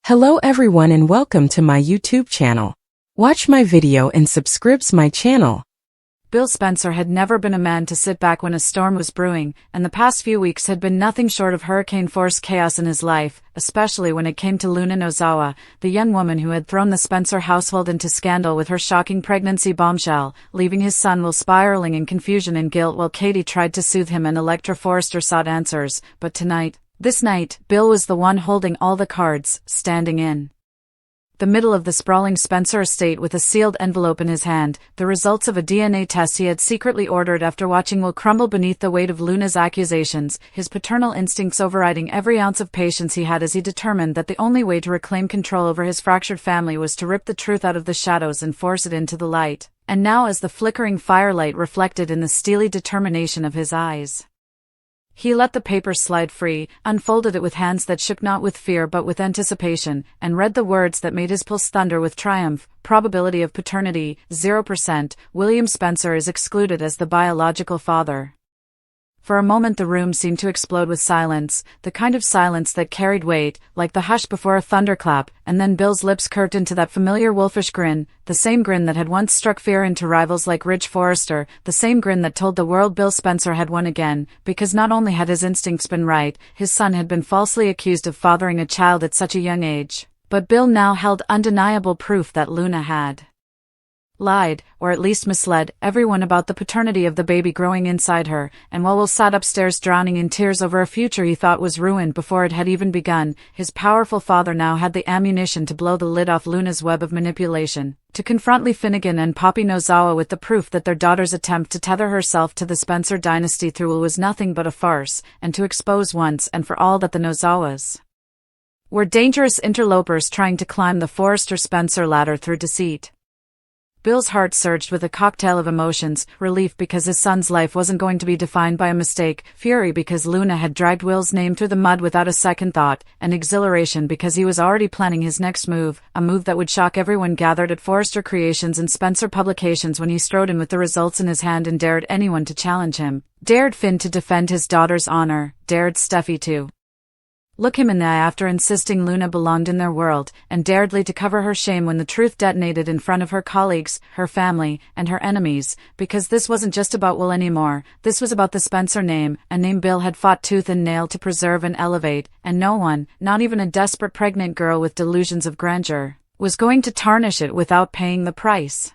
Hello everyone and welcome to my YouTube channel. Watch my video and subscribe my channel. Bill Spencer had never been a man to sit back when a storm was brewing, and the past few weeks had been nothing short of hurricane-force chaos in his life, especially when it came to Luna Nozawa, the young woman who had thrown the Spencer household into scandal with her shocking pregnancy bombshell, leaving his son Will spiraling in confusion and guilt while Katie tried to soothe him and Electra Forrester sought answers. But this night, Bill was the one holding all the cards, standing in the middle of the sprawling Spencer estate with a sealed envelope in his hand, the results of a DNA test he had secretly ordered after watching Will crumble beneath the weight of Luna's accusations, his paternal instincts overriding every ounce of patience he had as he determined that the only way to reclaim control over his fractured family was to rip the truth out of the shadows and force it into the light. And now as the flickering firelight reflected in the steely determination of his eyes, he let the paper slide free, unfolded it with hands that shook not with fear but with anticipation, and read the words that made his pulse thunder with triumph. Probability of paternity, 0%, William Spencer is excluded as the biological father. For a moment the room seemed to explode with silence, the kind of silence that carried weight, like the hush before a thunderclap, and then Bill's lips curved into that familiar wolfish grin, the same grin that had once struck fear into rivals like Ridge Forrester, the same grin that told the world Bill Spencer had won again, because not only had his instincts been right, his son had been falsely accused of fathering a child at such a young age, but Bill now held undeniable proof that Luna had lied, or at least misled, everyone about the paternity of the baby growing inside her, and while Will sat upstairs drowning in tears over a future he thought was ruined before it had even begun, his powerful father now had the ammunition to blow the lid off Luna's web of manipulation, to confront Lee Finnegan and Poppy Nozawa with the proof that their daughter's attempt to tether herself to the Spencer dynasty through Will was nothing but a farce, and to expose once and for all that the Nozawas were dangerous interlopers trying to climb the Forrester-Spencer ladder through deceit. Bill's heart surged with a cocktail of emotions, relief because his son's life wasn't going to be defined by a mistake, fury because Luna had dragged Will's name through the mud without a second thought, and exhilaration because he was already planning his next move, a move that would shock everyone gathered at Forrester Creations and Spencer Publications when he strode in with the results in his hand and dared anyone to challenge him, dared Finn to defend his daughter's honor, dared Steffi to look him in the eye after insisting Luna belonged in their world, and dared Lee to cover her shame when the truth detonated in front of her colleagues, her family, and her enemies, because this wasn't just about Will anymore, this was about the Spencer name, a name Bill had fought tooth and nail to preserve and elevate, and no one, not even a desperate pregnant girl with delusions of grandeur, was going to tarnish it without paying the price.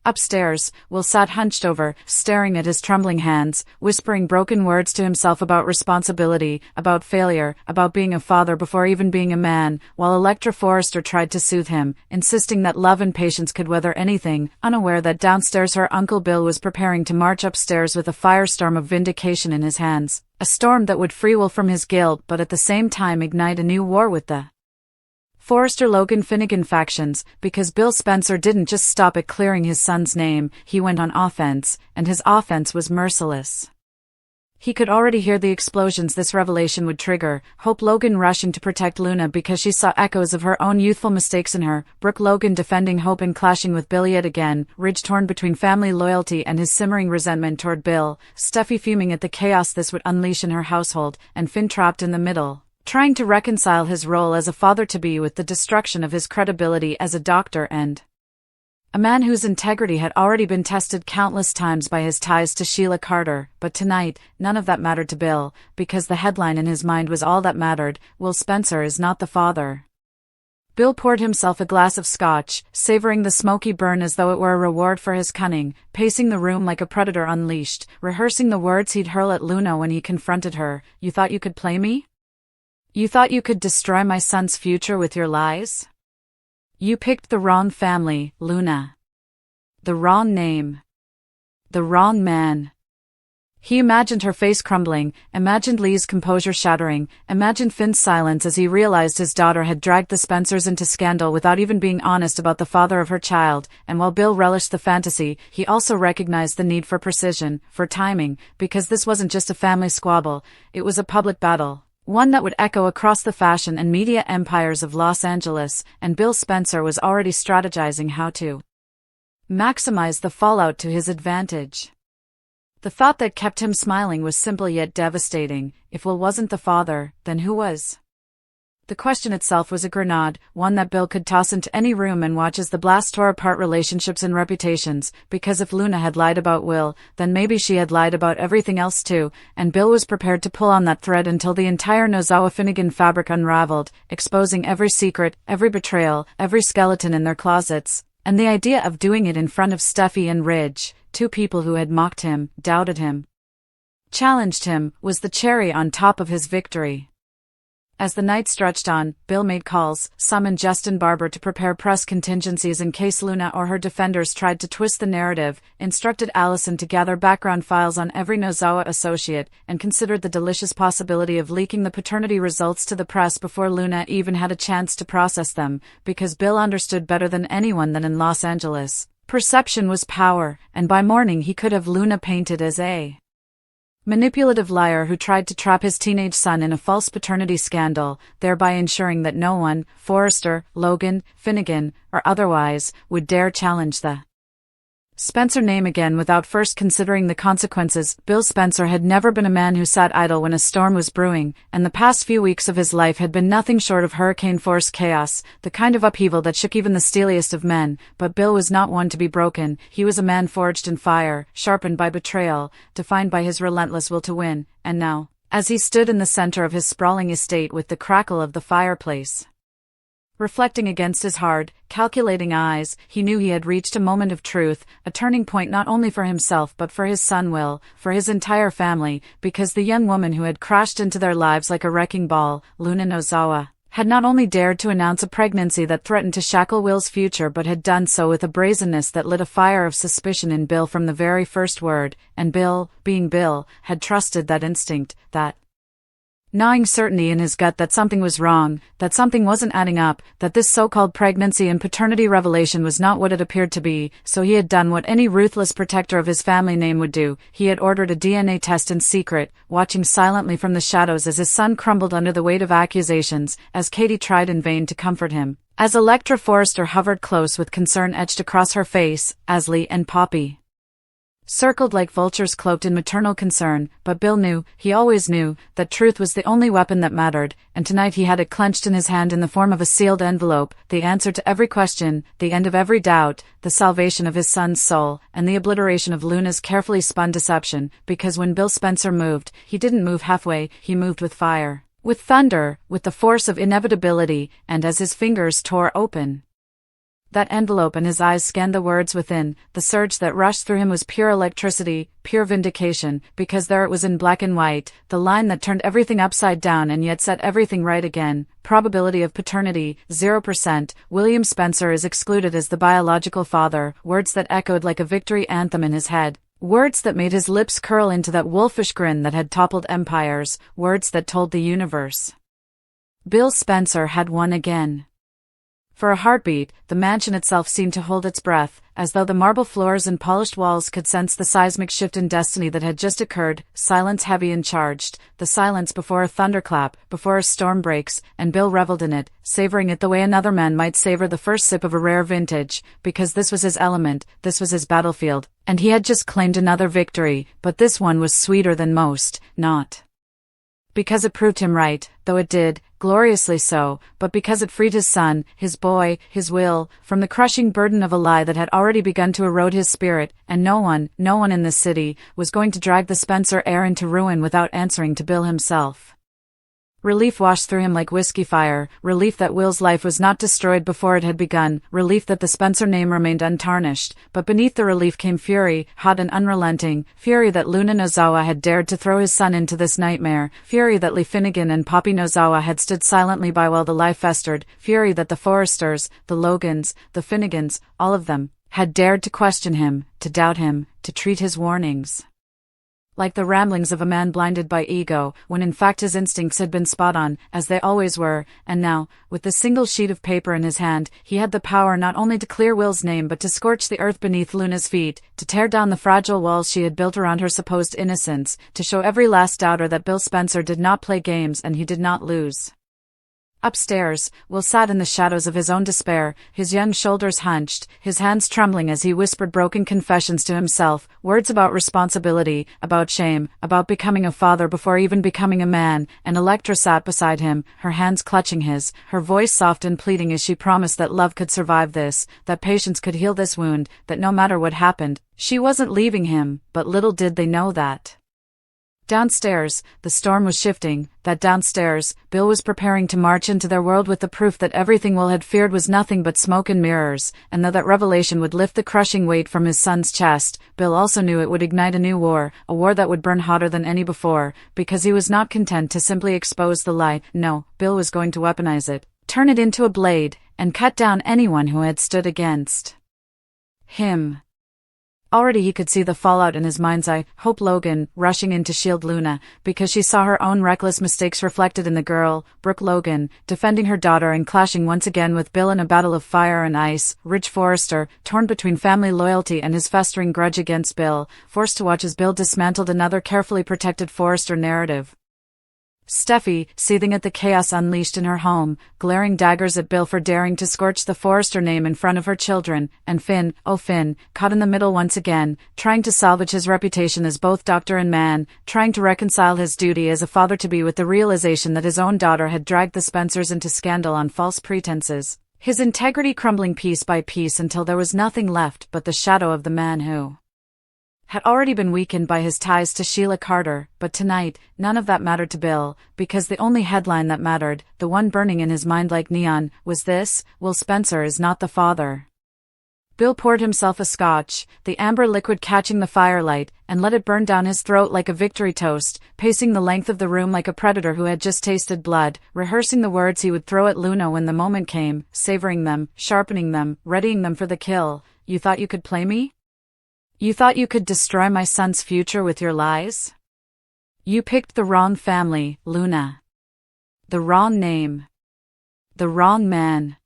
Upstairs, Will sat hunched over, staring at his trembling hands, whispering broken words to himself about responsibility, about failure, about being a father before even being a man, while Electra Forrester tried to soothe him, insisting that love and patience could weather anything, unaware that downstairs her Uncle Bill was preparing to march upstairs with a firestorm of vindication in his hands, a storm that would free Will from his guilt but at the same time ignite a new war with the Forrester-Logan-Finnegan factions, because Bill Spencer didn't just stop at clearing his son's name, he went on offense, and his offense was merciless. He could already hear the explosions this revelation would trigger, Hope Logan rushing to protect Luna because she saw echoes of her own youthful mistakes in her, Brooke Logan defending Hope and clashing with Bill yet again, Ridge torn between family loyalty and his simmering resentment toward Bill, Steffi fuming at the chaos this would unleash in her household, and Finn trapped in the middle, trying to reconcile his role as a father-to-be with the destruction of his credibility as a doctor and a man whose integrity had already been tested countless times by his ties to Sheila Carter, but tonight, none of that mattered to Bill, because the headline in his mind was all that mattered: Will Spencer is not the father. Bill poured himself a glass of scotch, savoring the smoky burn as though it were a reward for his cunning, pacing the room like a predator unleashed, rehearsing the words he'd hurl at Luna when he confronted her. You thought you could play me? You thought you could destroy my son's future with your lies? You picked the wrong family, Luna. The wrong name. The wrong man. He imagined her face crumbling, imagined Lee's composure shattering, imagined Finn's silence as he realized his daughter had dragged the Spencers into scandal without even being honest about the father of her child, and while Bill relished the fantasy, he also recognized the need for precision, for timing, because this wasn't just a family squabble, it was a public battle. One that would echo across the fashion and media empires of Los Angeles, and Bill Spencer was already strategizing how to maximize the fallout to his advantage. The thought that kept him smiling was simple yet devastating. If Will wasn't the father, then who was? The question itself was a grenade, one that Bill could toss into any room and watch as the blast tore apart relationships and reputations, because if Luna had lied about Will, then maybe she had lied about everything else too, and Bill was prepared to pull on that thread until the entire Nozawa-Finnegan fabric unraveled, exposing every secret, every betrayal, every skeleton in their closets. And the idea of doing it in front of Steffi and Ridge, two people who had mocked him, doubted him, challenged him, was the cherry on top of his victory. As the night stretched on, Bill made calls, summoned Justin Barber to prepare press contingencies in case Luna or her defenders tried to twist the narrative, instructed Allison to gather background files on every Nozawa associate, and considered the delicious possibility of leaking the paternity results to the press before Luna even had a chance to process them, because Bill understood better than anyone that in Los Angeles, perception was power, and by morning he could have Luna painted as a manipulative liar who tried to trap his teenage son in a false paternity scandal, thereby ensuring that no one, Forrester, Logan, Finnegan, or otherwise, would dare challenge the Spencer name again without first considering the consequences. Bill Spencer had never been a man who sat idle when a storm was brewing, and the past few weeks of his life had been nothing short of hurricane-force chaos, the kind of upheaval that shook even the steeliest of men. But Bill was not one to be broken. He was a man forged in fire, sharpened by betrayal, defined by his relentless will to win, and now, as he stood in the center of his sprawling estate with the crackle of the fireplace reflecting against his hard, calculating eyes, he knew he had reached a moment of truth, a turning point not only for himself but for his son Will, for his entire family, because the young woman who had crashed into their lives like a wrecking ball, Luna Nozawa, had not only dared to announce a pregnancy that threatened to shackle Will's future but had done so with a brazenness that lit a fire of suspicion in Bill from the very first word, and Bill, being Bill, had trusted that instinct, that gnawing certainty in his gut that something was wrong, that something wasn't adding up, that this so-called pregnancy and paternity revelation was not what it appeared to be. So he had done what any ruthless protector of his family name would do. He had ordered a DNA test in secret, watching silently from the shadows as his son crumbled under the weight of accusations, as Katie tried in vain to comfort him, as Electra Forrester hovered close with concern etched across her face, as Lee and Poppy circled like vultures cloaked in maternal concern. But Bill knew, he always knew, that truth was the only weapon that mattered, and tonight he had it clenched in his hand in the form of a sealed envelope, the answer to every question, the end of every doubt, the salvation of his son's soul, and the obliteration of Luna's carefully spun deception, because when Bill Spencer moved, he didn't move halfway, he moved with fire, with thunder, with the force of inevitability, and as his fingers tore open that envelope and his eyes scanned the words within, the surge that rushed through him was pure electricity, pure vindication, because there it was in black and white, the line that turned everything upside down and yet set everything right again. Probability of paternity, 0%, William Spencer is excluded as the biological father, words that echoed like a victory anthem in his head. Words that made his lips curl into that wolfish grin that had toppled empires, words that told the universe Bill Spencer had won again. For a heartbeat, the mansion itself seemed to hold its breath, as though the marble floors and polished walls could sense the seismic shift in destiny that had just occurred, silence heavy and charged, the silence before a thunderclap, before a storm breaks, and Bill reveled in it, savoring it the way another man might savor the first sip of a rare vintage, because this was his element, this was his battlefield, and he had just claimed another victory, but this one was sweeter than most, not because it proved him right, though it did, gloriously so, but because it freed his son, his boy, his Will, from the crushing burden of a lie that had already begun to erode his spirit, and no one in this city, was going to drag the Spencer heir into ruin without answering to Bill himself. Relief washed through him like whiskey fire, relief that Will's life was not destroyed before it had begun, relief that the Spencer name remained untarnished, but beneath the relief came fury, hot and unrelenting, fury that Luna Nozawa had dared to throw his son into this nightmare, fury that Lee Finnegan and Poppy Nozawa had stood silently by while the lie festered, fury that the Forresters, the Logans, the Finnegans, all of them, had dared to question him, to doubt him, to treat his warnings like the ramblings of a man blinded by ego, when in fact his instincts had been spot on, as they always were, and now, with the single sheet of paper in his hand, he had the power not only to clear Will's name but to scorch the earth beneath Luna's feet, to tear down the fragile walls she had built around her supposed innocence, to show every last doubter that Bill Spencer did not play games and he did not lose. Upstairs, Will sat in the shadows of his own despair, his young shoulders hunched, his hands trembling as he whispered broken confessions to himself, words about responsibility, about shame, about becoming a father before even becoming a man, and Electra sat beside him, her hands clutching his, her voice soft and pleading as she promised that love could survive this, that patience could heal this wound, that no matter what happened, she wasn't leaving him, but little did they know that. Downstairs, the storm was shifting, that downstairs, Bill was preparing to march into their world with the proof that everything Will had feared was nothing but smoke and mirrors, and though that revelation would lift the crushing weight from his son's chest, Bill also knew it would ignite a new war, a war that would burn hotter than any before, because he was not content to simply expose the lie. No, Bill was going to weaponize it, turn it into a blade, and cut down anyone who had stood against him. Already he could see the fallout in his mind's eye, Hope Logan, rushing in to shield Luna, because she saw her own reckless mistakes reflected in the girl, Brooke Logan, defending her daughter and clashing once again with Bill in a battle of fire and ice, Ridge Forrester, torn between family loyalty and his festering grudge against Bill, forced to watch as Bill dismantled another carefully protected Forrester narrative. Steffi, seething at the chaos unleashed in her home, glaring daggers at Bill for daring to scorch the Forrester name in front of her children, and Finn, oh Finn, caught in the middle once again, trying to salvage his reputation as both doctor and man, trying to reconcile his duty as a father-to-be with the realization that his own daughter had dragged the Spencers into scandal on false pretenses, his integrity crumbling piece by piece until there was nothing left but the shadow of the man who had already been weakened by his ties to Sheila Carter, but tonight, none of that mattered to Bill, because the only headline that mattered, the one burning in his mind like neon, was this: Will Spencer is not the father. Bill poured himself a scotch, the amber liquid catching the firelight, and let it burn down his throat like a victory toast, pacing the length of the room like a predator who had just tasted blood, rehearsing the words he would throw at Luna when the moment came, savoring them, sharpening them, readying them for the kill. You thought you could play me? You thought you could destroy my son's future with your lies? You picked the wrong family, Luna. The wrong name. The wrong man.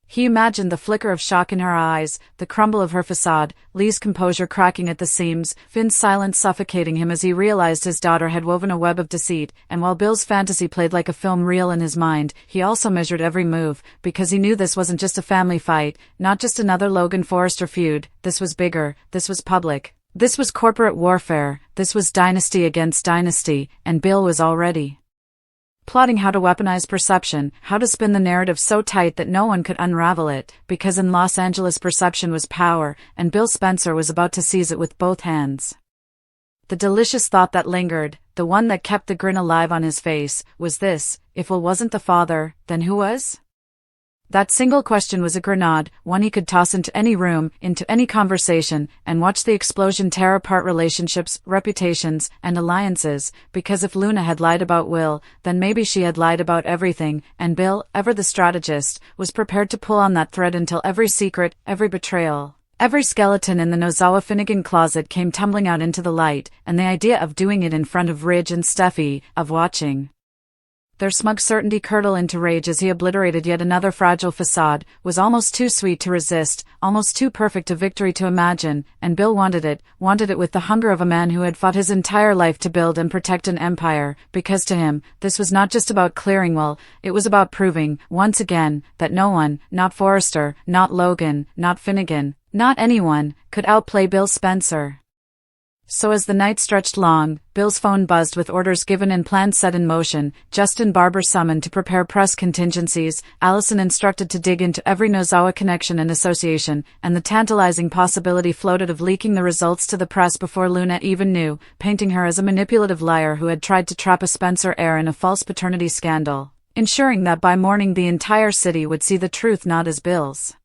He imagined the flicker of shock in her eyes, the crumble of her facade, Lee's composure cracking at the seams, Finn's silence suffocating him as he realized his daughter had woven a web of deceit, and while Bill's fantasy played like a film reel in his mind, he also measured every move, because he knew this wasn't just a family fight, not just another Logan Forrester feud, this was bigger, this was public, this was corporate warfare, this was dynasty against dynasty, and Bill was already plotting how to weaponize perception, how to spin the narrative so tight that no one could unravel it, because in Los Angeles perception was power, and Bill Spencer was about to seize it with both hands. The delicious thought that lingered, the one that kept the grin alive on his face, was this: if Will wasn't the father, then who was? That single question was a grenade, one he could toss into any room, into any conversation, and watch the explosion tear apart relationships, reputations, and alliances, because if Luna had lied about Will, then maybe she had lied about everything, and Bill, ever the strategist, was prepared to pull on that thread until every secret, every betrayal, every skeleton in the Nozawa Finnegan closet came tumbling out into the light, and the idea of doing it in front of Ridge and Steffi, of watching their smug certainty curdle into rage as he obliterated yet another fragile facade, was almost too sweet to resist, almost too perfect a victory to imagine, and Bill wanted it with the hunger of a man who had fought his entire life to build and protect an empire, because to him, this was not just about clearing Will, it was about proving, once again, that no one, not Forrester, not Logan, not Finnegan, not anyone, could outplay Bill Spencer. So as the night stretched long, Bill's phone buzzed with orders given and plans set in motion, Justin Barber summoned to prepare press contingencies, Allison instructed to dig into every Nozawa connection and association, and the tantalizing possibility floated of leaking the results to the press before Luna even knew, painting her as a manipulative liar who had tried to trap a Spencer heir in a false paternity scandal, ensuring that by morning the entire city would see the truth not as Bill's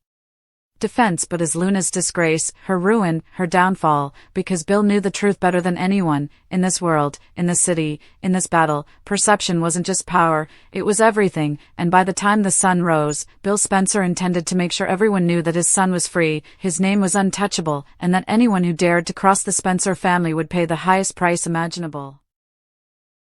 defense but as Luna's disgrace, her ruin, her downfall, because Bill knew the truth better than anyone, in this world, in this city, in this battle. Perception wasn't just power, it was everything, and by the time the sun rose, Bill Spencer intended to make sure everyone knew that his son was free, his name was untouchable, and that anyone who dared to cross the Spencer family would pay the highest price imaginable.